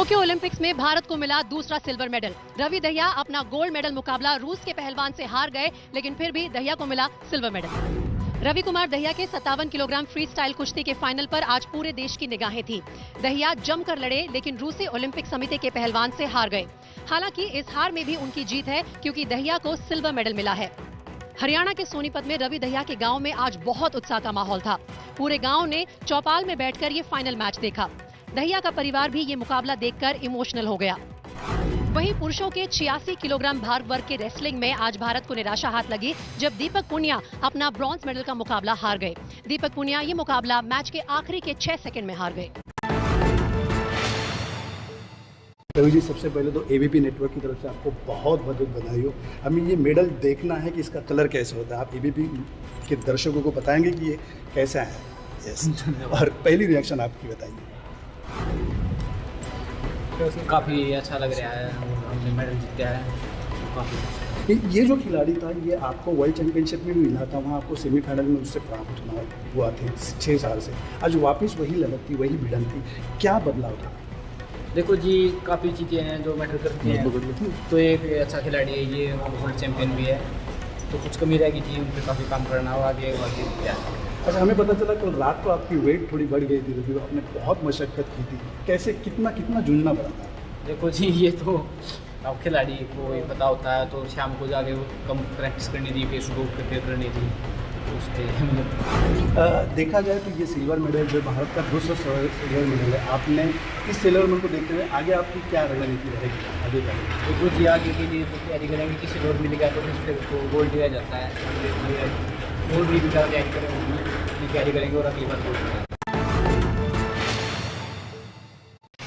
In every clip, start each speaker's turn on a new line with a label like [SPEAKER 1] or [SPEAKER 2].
[SPEAKER 1] Tokyo Olympics में भारत को मिला दूसरा सिल्वर मेडल। रवि दहिया अपना गोल्ड मेडल मुकाबला रूस के पहलवान से हार गए, लेकिन फिर भी दहिया को मिला सिल्वर मेडल। रवि कुमार दहिया के 57 किलोग्राम फ्री स्टाइल कुश्ती के फाइनल पर आज पूरे देश की निगाहें थी। दहिया जमकर लड़े, लेकिन रूसी ओलंपिक समिति के पहलवान से हार गए। हालांकि इस हार में भी उनकी जीत है, क्योंकि दहिया को सिल्वर मेडल मिला है। हरियाणा के सोनीपत में रवि दहिया के गांव में आज बहुत उत्साह का माहौल था। पूरे गांव ने चौपाल में बैठकर ये फाइनल मैच देखा। दहिया का परिवार भी ये मुकाबला देखकर इमोशनल हो गया। वहीं पुरुषों के 86 किलोग्राम भार वर्ग के रेसलिंग में आज भारत को निराशा हाथ लगी, जब दीपक पुनिया अपना ब्रॉन्ज मेडल का मुकाबला हार गए। दीपक पुनिया ये मुकाबला मैच के आखिरी के 6 सेकंड में हार गए।
[SPEAKER 2] रवि जी, सबसे पहले तो एबीपी नेटवर्क की तरफ से आपको बहुत बहुत बधाई हो। हमें ये मेडल देखना है कि इसका कलर कैसे होता है। आप एबीपी के दर्शकों को बताएंगे कि ये कैसा है। यस, और पहली रिएक्शन आपकी बताइए।
[SPEAKER 3] काफ़ी अच्छा लग रहा है, हमने मेडल जीता है काफ़ी।
[SPEAKER 2] ये जो खिलाड़ी था, ये आपको वर्ल्ड चैंपियनशिप में भी मिला था, वहाँ आपको सेमीफाइनल में उससे प्राप्त हुआ थे 6 साल से। आज वापस वही लड़त थी, वही भिड़न थी, क्या बदलाव था?
[SPEAKER 3] देखो जी, काफ़ी चीज़ें हैं जो मैटर करती हैं। तो एक अच्छा खिलाड़ी है, ये वर्ल्ड चैम्पियन भी है, तो कुछ कमी रहेगी जी, उन पर काफ़ी काम करना हो आगे क्या।
[SPEAKER 2] अच्छा, हमें पता चला कल रात को आपकी वेट थोड़ी बढ़ गई थी, तो आपने बहुत मशक्क़त की थी। कैसे, कितना जूझना पड़ा था?
[SPEAKER 3] देखो जी, ये तो अब खिलाड़ी को ये पता होता है, तो शाम को जाके वो कम प्रैक्टिस करनी थी, फिर सुबह प्रिपेयर करनी थी, तो उसके
[SPEAKER 2] देखा जाए तो ये सिल्वर मेडल जो भारत का दूसरा सिल्वर मेडल है, आपने इस सिल्वर मेडल को देखते हुए आगे आपकी क्या रणनीति रहेगी आगे का?
[SPEAKER 3] देखो जी, आगे के लिए तो तैयारी करेंगे कि सिल्वर मिल गया तो फिर तो गोल्ड दिया जाता है। गोल्ड भी तैयारी करेंगे और अगली बार गोल्ड।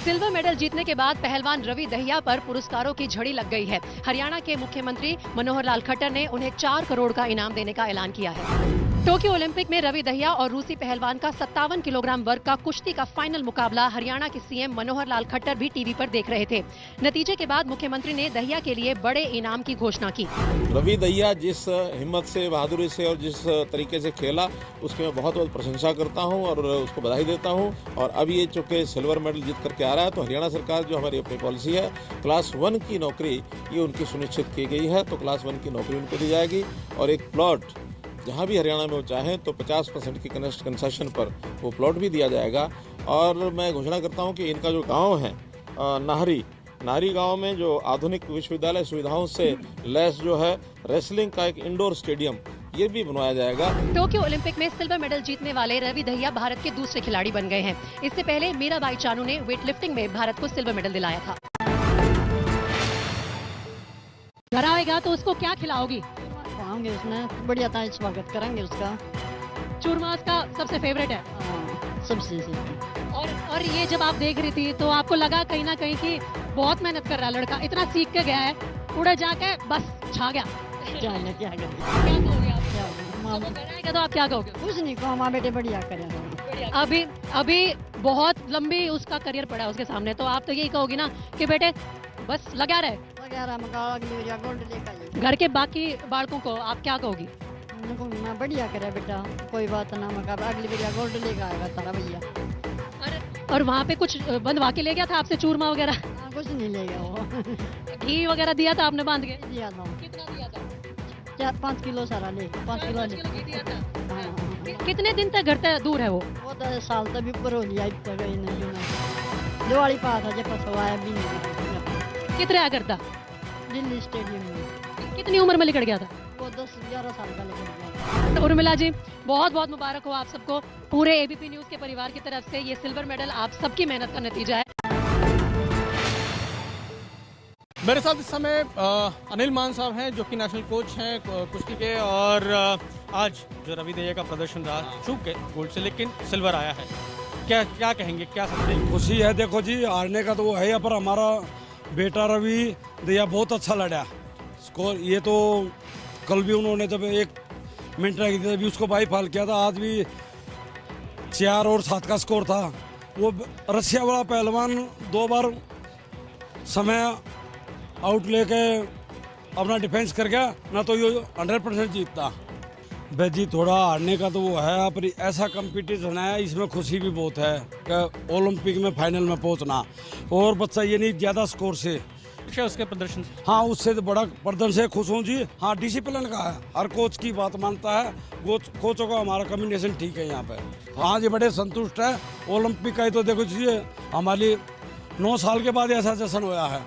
[SPEAKER 1] सिल्वर मेडल जीतने के बाद पहलवान रवि दहिया पर पुरस्कारों की झड़ी लग गई है। हरियाणा के मुख्यमंत्री मनोहर लाल खट्टर ने उन्हें 4 करोड़ का इनाम देने का ऐलान किया है। टोक्यो ओलंपिक में रवि दहिया और रूसी पहलवान का 57 किलोग्राम वर्ग का कुश्ती का फाइनल मुकाबला हरियाणा के सीएम मनोहर लाल खट्टर भी टीवी पर देख रहे थे। नतीजे के बाद मुख्यमंत्री ने दहिया के लिए बड़े इनाम की घोषणा की।
[SPEAKER 4] रवि दहिया जिस हिम्मत से, बहादुरी से और जिस तरीके से खेला, उसकी मैं बहुत बहुत प्रशंसा करता हूं और उसको बधाई देता हूं। और अब ये चूँकि सिल्वर मेडल जीत करके आ रहा है, तो हरियाणा सरकार जो हमारी अपनी पॉलिसी है, क्लास 1 की नौकरी ये उनकी सुनिश्चित की गई है, तो क्लास 1 की नौकरी उनको दी जाएगी। और एक प्लॉट जहाँ भी हरियाणा में वो चाहें तो 50% की कंसेशन पर वो प्लॉट भी दिया जाएगा। और मैं घोषणा करता हूँ कि इनका जो गांव है नाहरी गांव में जो आधुनिक विश्वविद्यालय सुविधाओं से लैस जो है रेसलिंग का एक इंडोर स्टेडियम ये भी बनवाया जाएगा।
[SPEAKER 1] टोक्यो ओलंपिक में सिल्वर मेडल जीतने वाले रवि दहिया भारत के दूसरे खिलाड़ी बन गए हैं। इससे पहले मीराबाई चानू ने वेट लिफ्टिंग में भारत को सिल्वर मेडल दिलाया था। घर आएगा तो उसको क्या खिलाओगी?
[SPEAKER 5] खाएंगे, उसमें बढ़िया था, स्वागत करेंगे उसका।
[SPEAKER 1] चूरमा उसका सबसे फेवरेट है।
[SPEAKER 5] सबसे
[SPEAKER 1] और ये जब आप देख रही थी तो आपको लगा कहीं ना कहीं कि बहुत मेहनत कर रहा है लड़का, इतना सीख के गया है, उड़े जाके बस छा गया।
[SPEAKER 5] क्या
[SPEAKER 1] कहोगे आप? तो आप क्या कहोगे?
[SPEAKER 5] कुछ नहीं कहो, माँ बेटे बढ़िया करें।
[SPEAKER 1] अभी बहुत लंबी उसका करियर पड़ा है उसके सामने, तो आप तो यही कहोगी ना कि बेटे बस लगा रहे। घर के बाकी बालकों को आप क्या कहोगी?
[SPEAKER 5] मैं बढ़िया करे बेटा, कोई बात ना, मैं अगली बार गोल्ड लेकर आएगा तारा भैया।
[SPEAKER 1] और वहाँ पे कुछ बंधवा के ले गया था आपसे, चूरमा वगैरह?
[SPEAKER 5] कुछ नहीं ले गया वो।
[SPEAKER 1] घी वगैरह दिया था आपने बांध के?
[SPEAKER 5] दिया था।
[SPEAKER 1] कितना दिया था?
[SPEAKER 5] 4-5 किलो सारा ले, 5 किलो
[SPEAKER 1] दिया था। कितने दिन तक घर से दूर है वो?
[SPEAKER 5] 10 साल तक भी ऊपर हो लिया, दिवाली पास है, जब पसवाया भी नहीं।
[SPEAKER 1] कितने आ करता?
[SPEAKER 5] दिल्ली स्टेडियम में।
[SPEAKER 1] कितनी उम्र में निकल गया था?
[SPEAKER 5] वो 10-11 साल का निकल गया।
[SPEAKER 1] उर्मिला जी, बहुत बहुत मुबारक हो आप सबको। पूरे एबीपी न्यूज के परिवार की तरफ से ये सिल्वर मेडल आप सबकी मेहनत का नतीजा है।
[SPEAKER 6] मेरे साथ इस समय अनिल मान साहब हैं, जो कि नेशनल कोच हैं कुश्ती के। और आज जो रवि दहिया का प्रदर्शन रहा, चूक के गोल्ड से लेकिन सिल्वर आया है, क्या कहेंगे, क्या समझेंगे?
[SPEAKER 7] खुशी है। देखो जी, हारने का तो वो है, पर हमारा बेटा रवि दहिया बहुत अच्छा लड़ा स्कोर। ये तो कल भी उन्होंने जब 1 मिनट रह गई थी तभी उसको बाई फाल किया था। आज भी 4 और 7 का स्कोर था। वो रसिया वाला पहलवान 2 बार समय आउट लेके अपना डिफेंस कर गया, ना तो ये 100% जीतता। भाई जी थोड़ा हारने का तो वो है, पर ऐसा कंपटीशन है, इसमें खुशी भी बहुत है कि ओलंपिक में फाइनल में पहुंचना। और बच्चा ये नहीं ज़्यादा स्कोर से,
[SPEAKER 6] उसके प्रदर्शन से।
[SPEAKER 7] हाँ उससे तो बड़ा प्रदर्शन से खुश हूँ जी। हाँ डिसिप्लिन का है, हर कोच की बात मानता है, कोचों का हमारा कम्बिनेशन ठीक है यहाँ पे। हाँ जी बड़े संतुष्ट है। ओलंपिक का ही तो देखो जी हमारी 9 साल के बाद ऐसा जश्न हुआ है।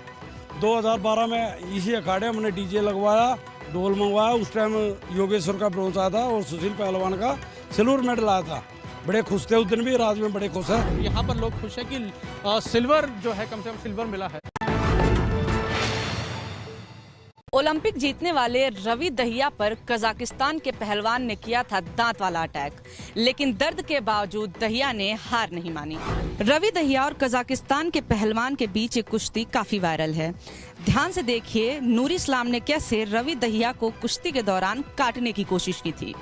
[SPEAKER 7] 2012 में इसी अखाड़े हमने डीजे लगवाया, ढोल मंगवाया, उस टाइम योगेश्वर का ब्रोंज आया था और सुशील पहलवान का सिल्वर मेडल आया था। बड़े खुश थे उस दिन भी, राज में बड़े खुश हैं।
[SPEAKER 6] यहाँ पर लोग खुश हैं कि सिल्वर जो है, कम से कम सिल्वर मिला है।
[SPEAKER 8] ओलंपिक जीतने वाले रवि दहिया पर कजाकिस्तान के पहलवान ने किया था दांत वाला अटैक, लेकिन दर्द के बावजूद दहिया ने हार नहीं मानी। रवि दहिया और कजाकिस्तान के पहलवान के बीच एक कुश्ती काफी वायरल है। ध्यान से देखिए नूर इस्लाम ने कैसे रवि दहिया को कुश्ती के दौरान काटने की कोशिश की थी।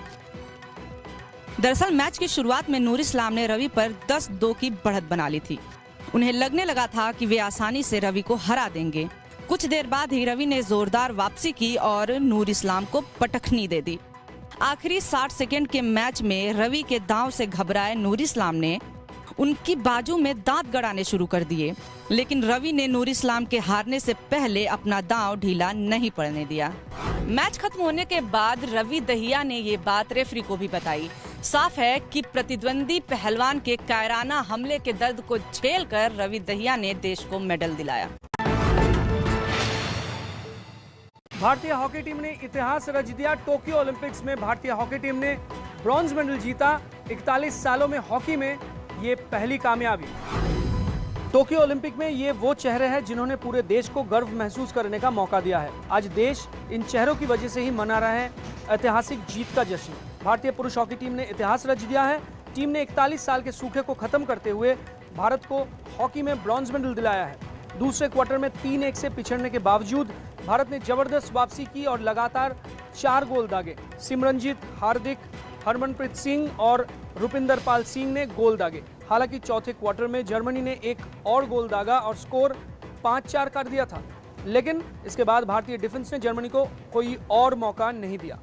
[SPEAKER 8] दरअसल मैच की शुरुआत में नूर इस्लाम ने रवि पर 10-2 की बढ़त बना ली थी। उन्हें लगने लगा था कि वे आसानी से रवि को हरा देंगे। कुछ देर बाद ही रवि ने जोरदार वापसी की और नूर इस्लाम को पटखनी दे दी। आखिरी 60 सेकंड के मैच में रवि के दांव से घबराए नूर इस्लाम ने उनकी बाजू में दांत गड़ाने शुरू कर दिए, लेकिन रवि ने नूर इस्लाम के हारने से पहले अपना दांव ढीला नहीं पड़ने दिया। मैच खत्म होने के बाद रवि दहिया ने ये बात रेफरी को भी बताई। साफ है कि प्रतिद्वंदी पहलवान के कायराना हमले के दर्द को झेलकर रवि दहिया ने देश को मेडल दिलाया।
[SPEAKER 9] भारतीय हॉकी टीम ने इतिहास रच दिया। टोक्यो ओलंपिक्स में भारतीय हॉकी टीम ने ब्रॉन्ज मेडल जीता। 41 सालों में हॉकी में ये पहली कामयाबी। टोक्यो ओलंपिक में ये वो चेहरे हैं जिन्होंने पूरे देश को गर्व महसूस करने का मौका दिया है। आज देश इन चेहरों की वजह से ही मना रहा है ऐतिहासिक जीत का जश्न। भारतीय पुरुष हॉकी टीम ने इतिहास रच दिया है। टीम ने 41 साल के सूखे को खत्म करते हुए भारत को हॉकी में ब्रॉन्ज मेडल दिलाया है। दूसरे क्वार्टर में 3-1 से पिछड़ने के बावजूद भारत ने जबरदस्त वापसी की और लगातार 4 गोल दागे। सिमरनजीत, हार्दिक, हरमनप्रीत सिंह और रुपिंदर पाल सिंह ने गोल दागे। हालांकि चौथे क्वार्टर में जर्मनी ने एक और गोल दागा और स्कोर 5-4 कर दिया था, लेकिन इसके बाद भारतीय डिफेंस ने जर्मनी को कोई और मौका नहीं दिया।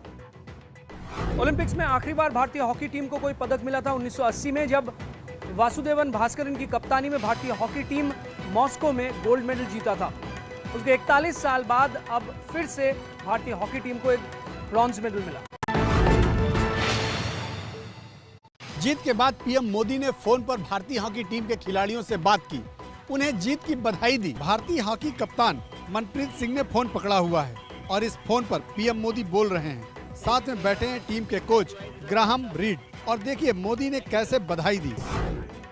[SPEAKER 9] ओलंपिक्स में आखिरी बार भारतीय हॉकी टीम को कोई पदक मिला था 1980 में, जब वासुदेवन भास्करन की कप्तानी में भारतीय हॉकी टीम मॉस्को में गोल्ड मेडल जीता था। उसके 41 साल बाद अब फिर से भारतीय हॉकी टीम को एक ब्रॉन्ज मेडल मिला।
[SPEAKER 10] जीत के बाद पीएम मोदी ने फोन पर भारतीय हॉकी टीम के खिलाड़ियों से बात की, उन्हें जीत की बधाई दी। भारतीय हॉकी कप्तान मनप्रीत सिंह ने फोन पकड़ा हुआ है और इस फोन पर पीएम मोदी बोल रहे हैं। साथ में बैठे हैं टीम के कोच ग्राहम रीड और देखिए मोदी ने कैसे बधाई दी।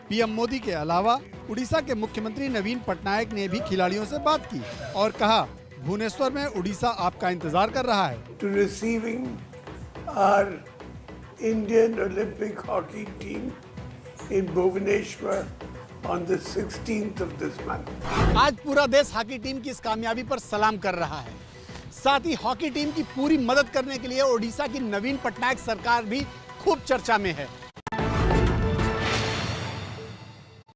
[SPEAKER 10] पीएम मोदी के अलावा उड़ीसा के मुख्यमंत्री नवीन पटनायक ने भी खिलाड़ियों से बात की और कहा भुवनेश्वर में उड़ीसा आपका इंतजार कर रहा है।
[SPEAKER 11] To receiving our Indian Olympic hockey team in Bhubaneswar on the 16th of this month.
[SPEAKER 10] आज पूरा देश हॉकी टीम की इस कामयाबी पर सलाम कर रहा है। साथ ही हॉकी टीम की पूरी मदद करने के लिए उड़ीसा की नवीन पटनायक सरकार भी खूब चर्चा में है।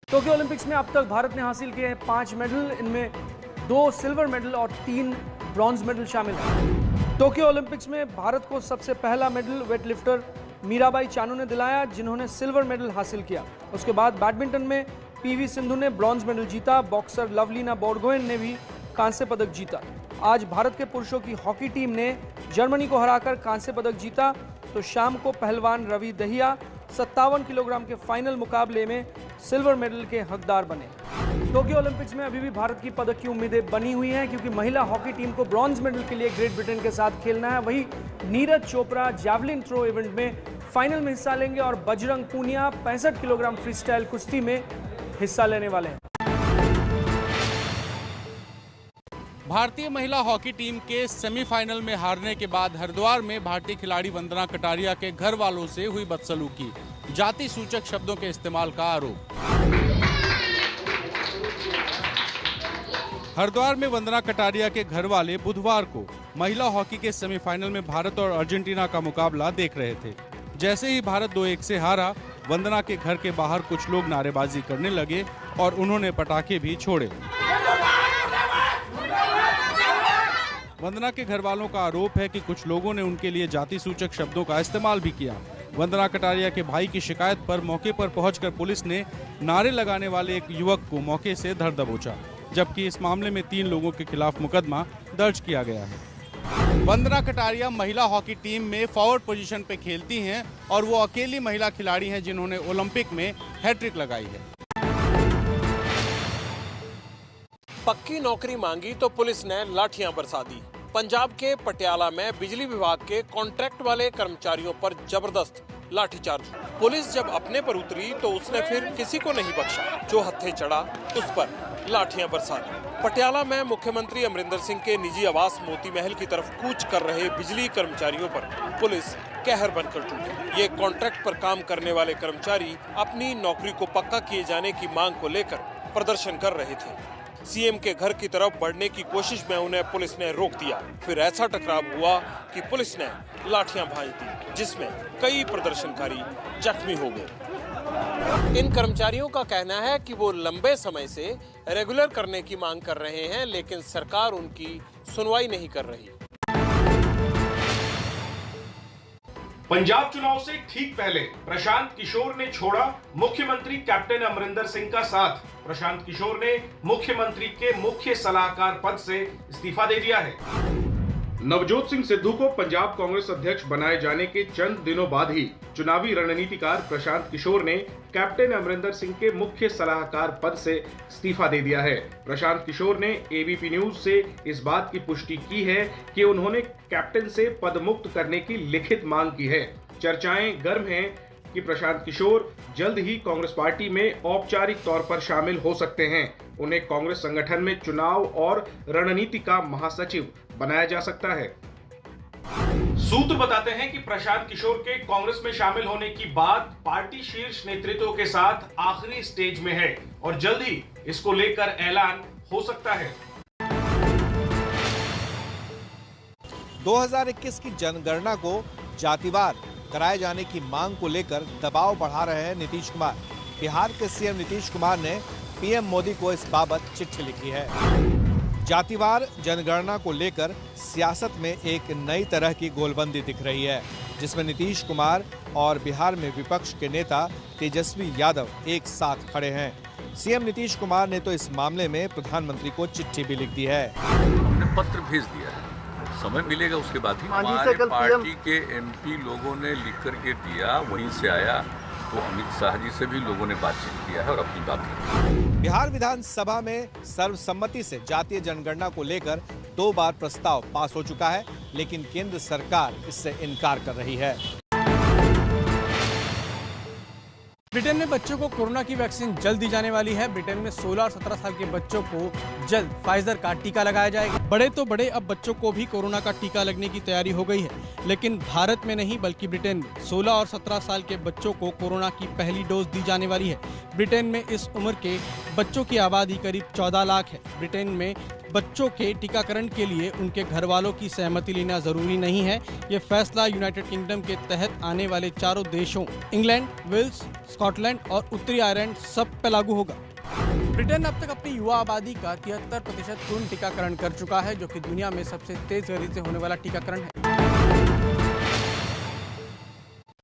[SPEAKER 9] टोक्यो ओलंपिक्स में अब तक भारत ने हासिल किए हैं 5 मेडल, इनमें 2 सिल्वर मेडल और 3 ब्रॉन्ज मेडल शामिल हैं। टोक्यो ओलंपिक्स में भारत को सबसे पहला मेडल वेटलिफ्टर मीराबाई चानू ने दिलाया, जिन्होंने सिल्वर मेडल हासिल किया। उसके बाद बैडमिंटन में पीवी सिंधु ने ब्रॉन्ज मेडल जीता। बॉक्सर लवलीना बोरगोहेन ने भी कांस्य पदक जीता। आज भारत के पुरुषों की हॉकी टीम ने जर्मनी को हराकर कांस्य पदक जीता, तो शाम को पहलवान रवि दहिया 57 किलोग्राम के फाइनल मुकाबले में सिल्वर मेडल के हकदार बने। टोक्यो ओलंपिक्स में अभी भी भारत की पदक की उम्मीदें बनी हुई हैं, क्योंकि महिला हॉकी टीम को ब्रॉन्ज मेडल के लिए ग्रेट ब्रिटेन के साथ खेलना है। वहीं Neeraj Chopra javelin throw event में फाइनल में हिस्सा लेंगे और Bajrang Punia 65 kilogram freestyle कुश्ती में हिस्सा लेने वाले हैं।
[SPEAKER 6] भारतीय महिला हॉकी टीम के सेमीफाइनल में हारने के बाद हरिद्वार में भारतीय खिलाड़ी वंदना कटारिया के घर वालों से हुई बदसलूकी, जाति सूचक शब्दों के इस्तेमाल का आरोप। हरिद्वार में वंदना कटारिया के घर वाले बुधवार को महिला हॉकी के सेमीफाइनल में भारत और अर्जेंटीना का मुकाबला देख रहे थे। जैसे ही भारत 2-1 से हारा, वंदना के घर के बाहर कुछ लोग नारेबाजी करने लगे और उन्होंने पटाखे भी छोड़े।
[SPEAKER 12] वंदना के घर वालों का आरोप है कि कुछ लोगों ने उनके लिए जाति सूचक शब्दों का इस्तेमाल भी किया। वंदना कटारिया के भाई की शिकायत पर मौके पर पहुंचकर पुलिस ने नारे लगाने वाले एक युवक को मौके से धर दबोचा, जबकि इस मामले में 3 लोगों के खिलाफ मुकदमा दर्ज किया गया है। वंदना कटारिया महिला हॉकी टीम में फॉरवर्ड पोजीशन पे खेलती हैं और वो अकेली महिला खिलाड़ी हैं जिन्होंने ओलंपिक में हैट्रिक लगाई है।
[SPEAKER 13] पक्की नौकरी मांगी तो पुलिस ने लाठियां बरसा दी। पंजाब के पटियाला में बिजली विभाग के कॉन्ट्रैक्ट वाले कर्मचारियों पर जबरदस्त लाठीचार्ज। पुलिस जब अपने पर उतरी तो उसने फिर किसी को नहीं बख्शा। जो हत्थे चढ़ा उस पर लाठियां बरसा दी। पटियाला में मुख्यमंत्री अमरिंदर सिंह के निजी आवास मोती महल की तरफ कूच कर रहे बिजली कर्मचारियों पर पुलिस कहर बनकर टूटी। ये कॉन्ट्रैक्ट पर काम करने वाले कर्मचारी अपनी नौकरी को पक्का किए जाने की मांग को लेकर प्रदर्शन कर रहे थे। सीएम के घर की तरफ बढ़ने की कोशिश में उन्हें पुलिस ने रोक दिया। फिर ऐसा टकराव हुआ कि पुलिस ने लाठियां भांज दी, जिसमें कई प्रदर्शनकारी जख्मी हो गए। इन कर्मचारियों का कहना है कि वो लंबे समय से रेगुलर करने की मांग कर रहे हैं, लेकिन सरकार उनकी सुनवाई नहीं कर रही।
[SPEAKER 14] पंजाब चुनाव से ठीक पहले प्रशांत किशोर ने छोड़ा मुख्यमंत्री कैप्टन अमरिंदर सिंह का साथ। प्रशांत किशोर ने मुख्यमंत्री के मुख्य सलाहकार पद से इस्तीफा दे दिया है। नवजोत सिंह सिद्धू को पंजाब कांग्रेस अध्यक्ष बनाए जाने के चंद दिनों बाद ही चुनावी रणनीतिकार प्रशांत किशोर ने कैप्टन अमरिंदर सिंह के मुख्य सलाहकार पद से इस्तीफा दे दिया है। प्रशांत किशोर ने एबीपी न्यूज से इस बात की पुष्टि की है कि उन्होंने कैप्टन से पद मुक्त करने की लिखित मांग की है। चर्चाएं गर्म हैं कि प्रशांत किशोर जल्द ही कांग्रेस पार्टी में औपचारिक तौर पर शामिल हो सकते हैं। उन्हें कांग्रेस संगठन में चुनाव और रणनीति का महासचिव बनाया जा सकता है। सूत्र बताते हैं कि प्रशांत किशोर के कांग्रेस में शामिल होने की बात पार्टी शीर्ष नेतृत्व के साथ आखिरी स्टेज में है और जल्द ही इसको लेकर ऐलान हो सकता है।
[SPEAKER 15] 2021 की जनगणना को जातिवार कराए जाने की मांग को लेकर दबाव बढ़ा रहे हैं नीतीश कुमार। बिहार के सीएम नीतीश कुमार ने पीएम मोदी को इस बाबत चिट्ठी लिखी है। जातिवार जनगणना को लेकर सियासत में एक नई तरह की गोलबंदी दिख रही है, जिसमें नीतीश कुमार और बिहार में विपक्ष के नेता तेजस्वी यादव एक साथ खड़े हैं। सीएम नीतीश कुमार ने तो इस मामले में प्रधानमंत्री को चिट्ठी भी लिख दी है।
[SPEAKER 16] हमने पत्र भेज दिया है, समय मिलेगा उसके बाद ही। हमारे पार्टी के एमपी लोगों ने लिख करके दिया, वहीं से आया, तो अमित शाह जी से भी लोगों ने बातचीत किया है और अपनी बात की।
[SPEAKER 15] बिहार विधानसभा में सर्वसम्मति से जातीय जनगणना को लेकर 2 बार प्रस्ताव पास हो चुका है, लेकिन केंद्र सरकार इससे इनकार कर रही है।
[SPEAKER 6] ब्रिटेन में बच्चों को कोरोना की वैक्सीन जल्द दी जाने वाली है। ब्रिटेन में 16 और 17 साल के बच्चों को जल्द फाइजर का टीका लगाया जाएगा। बड़े तो बड़े, अब बच्चों को भी कोरोना का टीका लगने की तैयारी हो गई है, लेकिन भारत में नहीं बल्कि ब्रिटेन में 16 और 17 साल के बच्चों को कोरोना की पहली डोज दी जाने वाली है। ब्रिटेन में इस उम्र के बच्चों की आबादी करीब 14 लाख है। ब्रिटेन में बच्चों के टीकाकरण के लिए उनके घर वालों की सहमति लेना जरूरी नहीं है। ये फैसला यूनाइटेड किंगडम के तहत आने वाले 4 देशों इंग्लैंड, वेल्स, स्कॉटलैंड और उत्तरी आयरलैंड सब पे लागू होगा। ब्रिटेन अब तक अपनी युवा आबादी का 73% पूर्ण टीकाकरण कर चुका है, जो कि दुनिया में सबसे तेज गति से होने वाला टीकाकरण है।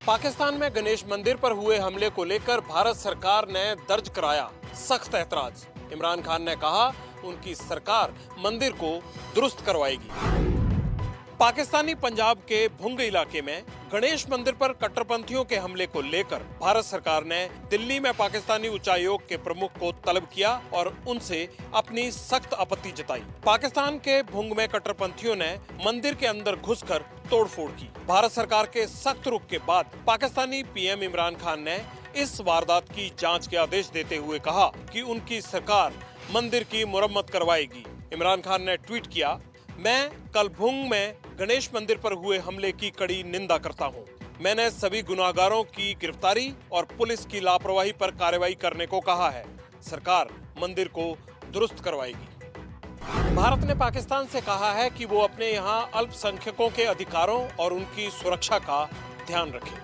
[SPEAKER 13] पाकिस्तान में गणेश मंदिर पर हुए हमले को लेकर भारत सरकार ने दर्ज कराया सख्त ऐतराज। इमरान खान ने कहा उनकी सरकार मंदिर को दुरुस्त करवाएगी। पाकिस्तानी पंजाब के भुंग इलाके में गणेश मंदिर पर कट्टरपंथियों के हमले को लेकर भारत सरकार ने दिल्ली में पाकिस्तानी उच्चायोग के प्रमुख को तलब किया और उनसे अपनी सख्त आपत्ति जताई। पाकिस्तान के भुंग में कट्टरपंथियों ने मंदिर के अंदर घुसकर तोड़फोड़ की। भारत सरकार के सख्त रुख के बाद पाकिस्तानी पीएम इमरान खान ने इस वारदात की जांच के आदेश देते हुए कहा कि उनकी सरकार मंदिर की मुरम्मत करवाएगी। इमरान खान ने ट्वीट किया, मैं कल भुंग में गणेश मंदिर पर हुए हमले की कड़ी निंदा करता हूं। मैंने सभी गुनाहगारों की गिरफ्तारी और पुलिस की लापरवाही पर कार्रवाई करने को कहा है। सरकार मंदिर को दुरुस्त करवाएगी। भारत ने पाकिस्तान से कहा है कि वो अपने यहां अल्पसंख्यकों के अधिकारों और उनकी सुरक्षा का ध्यान रखे।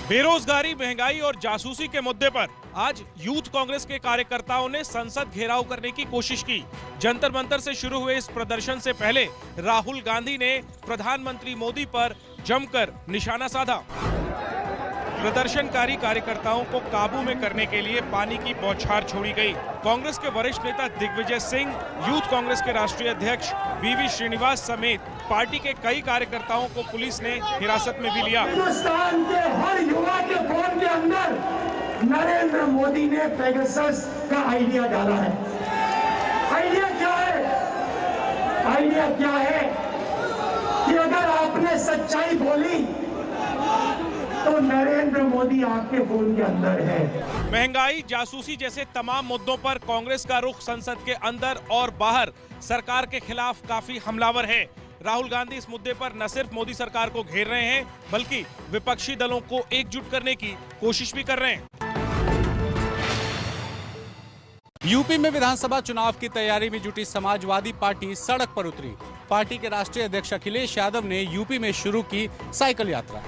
[SPEAKER 14] बेरोजगारी, महंगाई और जासूसी के मुद्दे पर आज यूथ कांग्रेस के कार्यकर्ताओं ने संसद घेराव करने की कोशिश की। जंतर मंतर से शुरू हुए इस प्रदर्शन से पहले राहुल गांधी ने प्रधानमंत्री मोदी पर जमकर निशाना साधा। प्रदर्शनकारी कार्यकर्ताओं को काबू में करने के लिए पानी की बौछार छोड़ी गई। कांग्रेस के वरिष्ठ नेता दिग्विजय सिंह, यूथ कांग्रेस के राष्ट्रीय अध्यक्ष वीवी श्रीनिवास समेत पार्टी के कई कार्यकर्ताओं को पुलिस ने हिरासत में भी लिया।
[SPEAKER 17] हिंदुस्तान के हर युवा के फोन के अंदर नरेंद्र मोदी ने पेगासस का आइडिया डाला है। आइडिया क्या है? आइडिया क्या है कि अगर आपने सच्चाई बोली तो नरेंद्र मोदी आपके फोन के अंदर है।
[SPEAKER 14] महंगाई, जासूसी जैसे तमाम मुद्दों पर कांग्रेस का रुख संसद के अंदर और बाहर सरकार के खिलाफ काफी हमलावर है। राहुल गांधी इस मुद्दे पर न सिर्फ मोदी सरकार को घेर रहे हैं, बल्कि विपक्षी दलों को एकजुट करने की कोशिश भी कर रहे हैं।
[SPEAKER 12] यूपी में विधानसभा चुनाव की तैयारी में जुटी समाजवादी पार्टी सड़क पर उतरी। पार्टी के राष्ट्रीय अध्यक्ष अखिलेश यादव ने यूपी में शुरू की साइकिल यात्रा।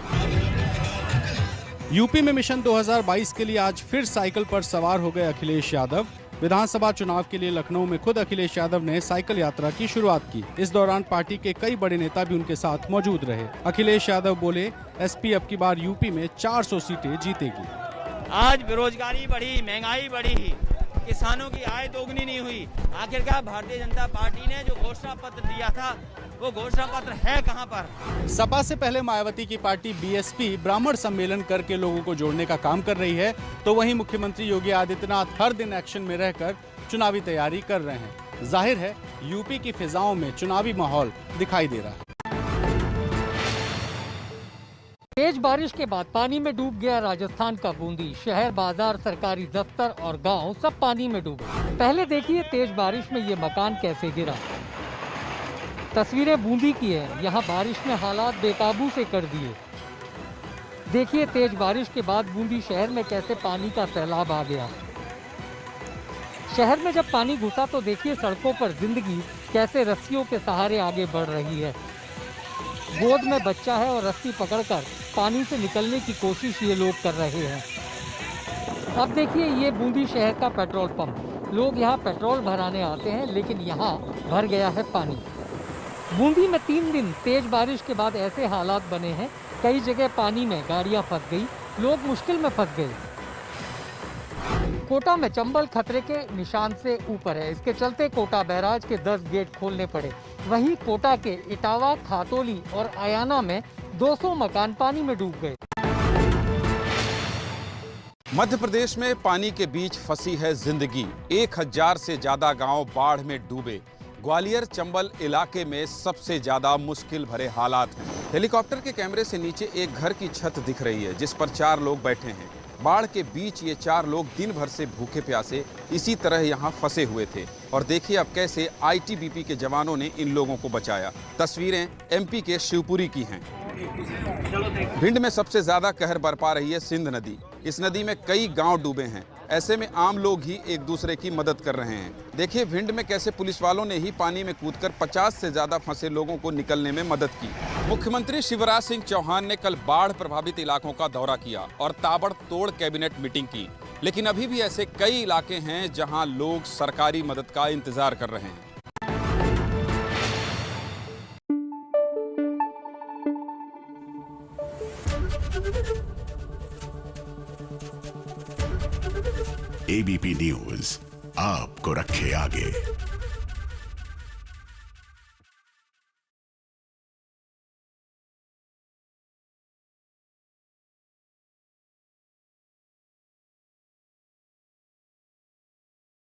[SPEAKER 12] यूपी में मिशन 2022 के लिए आज फिर साइकिल पर सवार हो गए अखिलेश यादव। विधानसभा चुनाव के लिए लखनऊ में खुद अखिलेश यादव ने साइकिल यात्रा की शुरुआत की। इस दौरान पार्टी के कई बड़े नेता भी उनके साथ मौजूद रहे। अखिलेश यादव बोले, एसपी अब की बार यूपी में 400 सीटें जीतेगी।
[SPEAKER 18] आज बेरोजगारी बढ़ी, महंगाई बढ़ी, किसानों की आय दोगुनी नहीं हुई। आखिरकार भारतीय जनता पार्टी ने जो घोषणा पत्र दिया था वो घोषणा पत्र है कहां पर?
[SPEAKER 12] सपा से पहले मायावती की पार्टी बीएसपी ब्राह्मण सम्मेलन करके लोगों को जोड़ने का काम कर रही है, तो वहीं मुख्यमंत्री योगी आदित्यनाथ हर दिन एक्शन में रहकर चुनावी तैयारी कर रहे हैं। जाहिर है यूपी की फिजाओं में चुनावी माहौल दिखाई दे रहा है।
[SPEAKER 19] तेज बारिश के बाद पानी में डूब गया राजस्थान का बूंदी। शहर, बाजार, सरकारी दफ्तर और गांव सब पानी में डूबे। पहले देखिए तेज बारिश में ये मकान कैसे गिरा। तस्वीरें बूंदी की है। यहाँ बारिश ने हालात बेकाबू से कर दिए। देखिए तेज बारिश के बाद बूंदी शहर में कैसे पानी का सैलाब आ गया। शहर में जब पानी घुसा तो देखिए सड़कों पर जिंदगी कैसे रस्सियों के सहारे आगे बढ़ रही है। गोद में बच्चा है और रस्सी पकड़कर पानी से निकलने की कोशिश ये लोग कर रहे हैं। अब देखिए ये बूंदी शहर का पेट्रोल पंप। लोग यहाँ पेट्रोल भराने आते हैं, लेकिन यहाँ भर गया है पानी। बूंदी में 3 दिन तेज बारिश के बाद ऐसे हालात बने हैं, कई जगह पानी में गाड़ियाँ फंस गई, लोग मुश्किल में फंस गए। कोटा में चंबल खतरे के निशान से ऊपर है। इसके चलते कोटा बैराज के 10 गेट खोलने पड़े। वहीं कोटा के इटावा, खातोली और आयाना में 200 मकान पानी में डूब गए।
[SPEAKER 20] मध्य प्रदेश में पानी के बीच फंसी है जिंदगी। 1000 से ज्यादा गांव बाढ़ में डूबे। ग्वालियर चंबल इलाके में सबसे ज्यादा मुश्किल भरे हालात हैं। हेलीकॉप्टर के कैमरे से नीचे एक घर की छत दिख रही है, जिस पर 4 लोग बैठे हैं। बाढ़ के बीच ये 4 लोग दिन भर से भूखे प्यासे इसी तरह यहाँ फंसे हुए थे। और देखिए अब कैसे आईटीबीपी के जवानों ने इन लोगों को बचाया। तस्वीरें एमपी के शिवपुरी की हैं। भिंड में सबसे ज्यादा कहर बरपा रही है सिंध नदी। इस नदी में कई गांव डूबे हैं। ऐसे में आम लोग ही एक दूसरे की मदद कर रहे हैं। देखिए भिंड में कैसे पुलिस वालों ने ही पानी में कूदकर 50 से ज्यादा फंसे लोगों को निकलने में मदद की। मुख्यमंत्री शिवराज सिंह चौहान ने कल बाढ़ प्रभावित इलाकों का दौरा किया और ताबड़तोड़ कैबिनेट मीटिंग की। लेकिन अभी भी ऐसे कई इलाके हैं जहां लोग सरकारी मदद का इंतजार कर रहे हैं।
[SPEAKER 21] एबीपी न्यूज आपको रखे आगे।